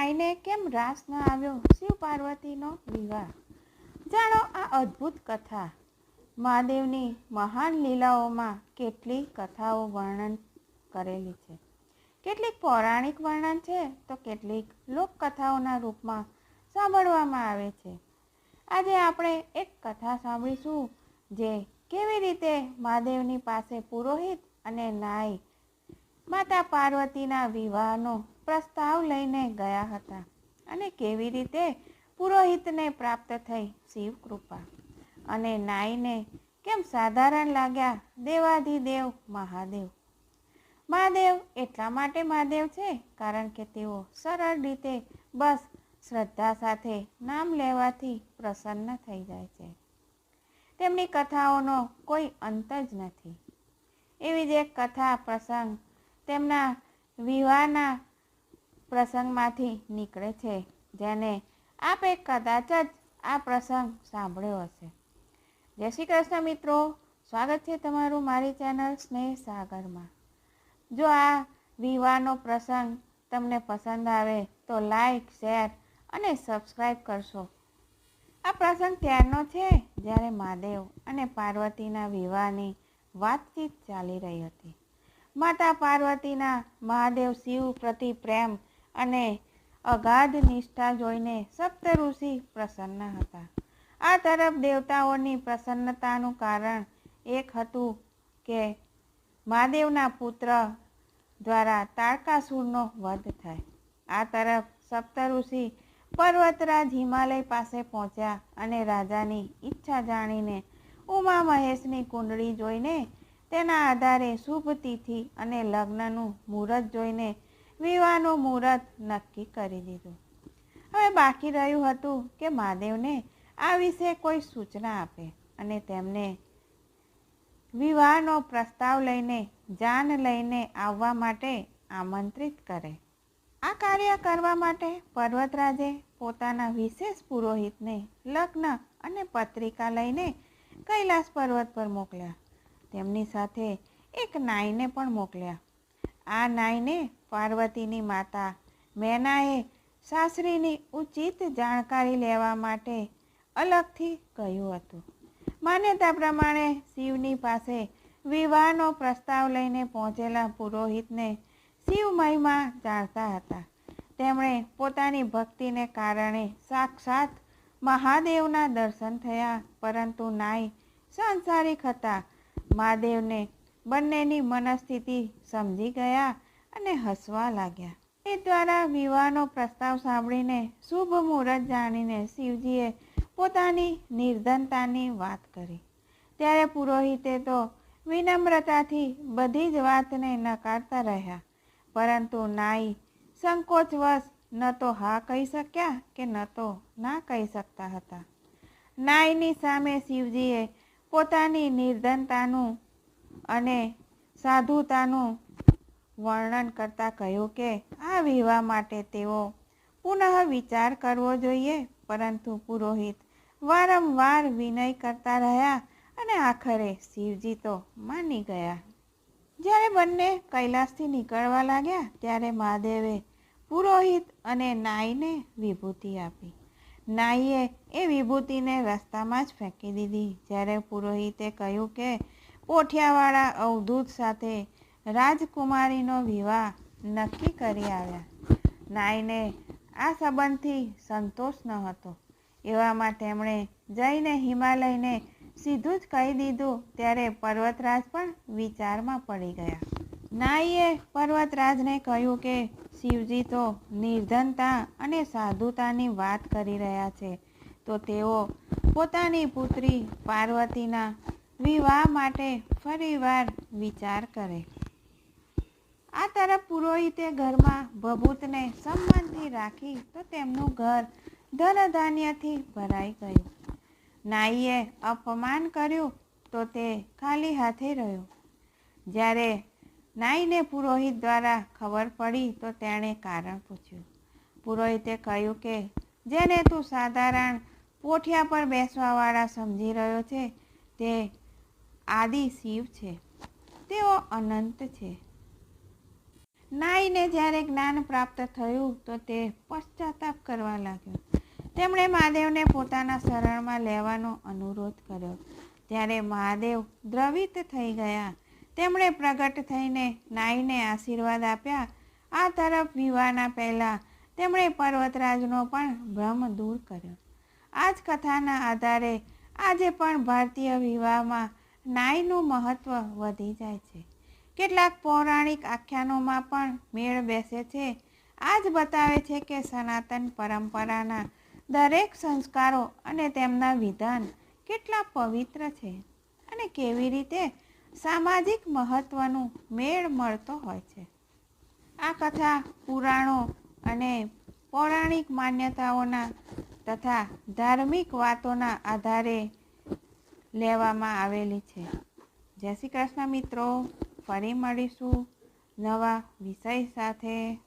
નાઈને કેમ રાસ ન આવ્યો શિવ પાર્વતીનો વિવાહ? જાણો આ અદ્ભુત કથા. મહાદેવની મહાન લીલાઓમાં કેટલી કથાઓ વર્ણન કરેલી છે. કેટલીક પૌરાણિક વર્ણન છે તો કેટલીક લોકકથાઓના રૂપમાં સાંભળવામાં આવે છે. આજે આપણે એક કથા સાંભળીશું જે કેવી રીતે મહાદેવની પાસે પુરોહિત અને નાઈ માતા પાર્વતીના વિવાહનો પ્રસ્તાવ લઈને ગયા હતા અને કેવી રીતે પુરોહિતને પ્રાપ્ત થઈ શિવ કૃપા અને નાઈને કેમ સાધારણ લાગ્યા દેવાધિદેવ મહાદેવ. મહાદેવ એટલા માટે મહાદેવ છે કારણ કે તેઓ સરળ રીતે બસ શ્રદ્ધા સાથે નામ લેવાથી પ્રસન્ન થઈ જાય છે. તેમની કથાઓનો કોઈ અંત જ નથી. એવી જ એક કથા પ્રસંગ તેમના વિવાહના પ્રસંગમાંથી નીકળે છે, જેને આપે કદાચ જ આ પ્રસંગ સાંભળ્યો હશે. જય શ્રી કૃષ્ણ મિત્રો, સ્વાગત છે તમારું મારી ચેનલ સ્નેહ સાગરમાં. જો આ વિવાહનો પ્રસંગ તમને પસંદ આવે તો લાઈક, શેર અને સબસ્ક્રાઈબ કરશો. આ પ્રસંગ ત્યારનો છે જ્યારે મહાદેવ અને પાર્વતીના વિવાહની વાતચીત ચાલી રહી હતી. માતા પાર્વતીના મહાદેવ શિવ પ્રતિ પ્રેમ અને અગાધ નિષ્ઠા જોઈને સપ્તઋષિ પ્રસન્ન હતા. આ તરફ દેવતાઓની પ્રસન્નતાનું કારણ એક હતું કે મહાદેવના પુત્ર દ્વારા તારકાસુરનો વધ થાય. આ તરફ સપ્તઋષિ પર્વતરાજ હિમાલય પાસે પહોંચ્યા અને રાજાની ઈચ્છા જાણીને ઉમા મહેશની કુંડળી જોઈને તેના આધારે શુભ તિથિ અને લગ્નનું મુહૂર્ત જોઈને વિવાહનું મુહૂર્ત નક્કી કરી દીધું. હવે બાકી રહ્યું હતું કે મહાદેવને આ વિશે કોઈ સૂચના આપે અને તેમને વિવાહનો પ્રસ્તાવ લઈને જાન લઈને આવવા માટે આમંત્રિત કરે. આ કાર્ય કરવા માટે પર્વતરાજે પોતાના વિશેષ પુરોહિતને લગ્ન અને પત્રિકા લઈને કૈલાસ પર્વત પર મોકલ્યા. તેમની સાથે એક નાઈને પણ મોકલ્યા. આ નાઈને પાર્વતીની માતા મેનાએ સાસરીની ઉચિત જાણકારી લેવા માટે અલગથી કહ્યું હતું. માન્યતા પ્રમાણે શિવની પાસે વિવાહનો પ્રસ્તાવ લઈને પહોંચેલા પુરોહિતને શિવ મહિમા જાણતા હતા. તેમણે પોતાની ભક્તિને કારણે સાક્ષાત મહાદેવના દર્શન થયા, પરંતુ નાઈ સાંસારિક હતા. મહાદેવને બંનેની મનસ્થિતિ સમજી ગયા અને હસવા લાગ્યા. એ દ્વારા વિવાહનો પ્રસ્તાવ સાંભળીને શુભ મુહૂર્ત જાણીને શિવજીએ પોતાની નિર્ધનતાની વાત કરી. ત્યારે પુરોહિતે તો વિનમ્રતાથી બધી જ વાતને નકારતા રહ્યા, પરંતુ નાઈ સંકોચવશ ન તો હા કહી શક્યા કે ન તો ના કહી શકતા હતા. નાઈની સામે શિવજીએ પોતાની નિર્ધનતાનું અને સાધુતાનું વર્ણન કરતાં કહ્યું કે આ વિવાહ માટે તેઓ પુનઃ વિચાર કરવો જોઈએ, પરંતુ પુરોહિત વારંવાર વિનય કરતા રહ્યા અને આખરે શિવજી તો માની ગયા. જ્યારે બંને કૈલાસથી નીકળવા લાગ્યા ત્યારે મહાદેવે પુરોહિત અને નાઈને વિભૂતિ આપી. નાઈએ એ વિભૂતિને રસ્તામાં જ ફેંકી દીધી. જ્યારે પુરોહિતે કહ્યું કે પોઠિયાવાળા અવધૂત સાથે રાજકુમારીનો વિવાહ નક્કી કરી આવ્યા. નાઈને આ સંબંધથી સંતોષ ન હતો. એવામાં તેમણે જઈને હિમાલયને સીધું જ કહી દીધું. ત્યારે પર્વતરાજ પણ વિચારમાં પડી ગયા. નાઈએ પર્વતરાજને કહ્યું કે શિવજી તો નિર્ધનતા અને સાધુતાની વાત કરી રહ્યા છે, તો તેઓ પોતાની પુત્રી પાર્વતીના વિવાહ માટે ફરીવાર વિચાર કરે. આ તરફ પુરોહિતે ઘરમાં ભભૂતને સન્માનથી રાખી તો તેમનું ઘર ધન ધાન્યથી ભરાઈ ગયું. નાઈએ અપમાન કર્યું તો તે ખાલી હાથે રહ્યો. જ્યારે નાઈને પુરોહિત દ્વારા ખબર પડી તો તેણે કારણ પૂછ્યું. પુરોહિતે કહ્યું કે જેને તું સાધારણ પોઠિયા પર બેસવાવાળા સમજી રહ્યો છે તે આદિ શિવ છે. તેઓ અનંત છે. નાઈને જ્યારે જ્ઞાન પ્રાપ્ત થયું તો તે પશ્ચાતાપ કરવા લાગ્યો. તેમણે મહાદેવને પોતાના શરણમાં લેવાનો અનુરોધ કર્યો. ત્યારે મહાદેવ દ્રવિત થઈ ગયા. તેમણે પ્રગટ થઈને નાઈને આશીર્વાદ આપ્યા. આ તરફ વિવાહના પહેલાં તેમણે પર્વતરાજનો પણ ભ્રમ દૂર કર્યો. આ જ કથાના આધારે આજે પણ ભારતીય વિવાહમાં નાઈનું મહત્ત્વ વધી જાય છે. કેટલાક પૌરાણિક આખ્યાનોમાં પણ મેળ બેસે છે. આ જ બતાવે છે કે સનાતન પરંપરાના દરેક સંસ્કારો અને તેમના વિધાન કેટલા પવિત્ર છે અને કેવી રીતે સામાજિક મહત્ત્વનું મેળ મળતો હોય છે. આ કથા પુરાણો અને પૌરાણિક માન્યતાઓના તથા ધાર્મિક વાતોના આધારે લેવામાં આવેલી છે. જય શ્રી કૃષ્ણ મિત્રો. ફરી મળીશું નવા વિષય સાથે.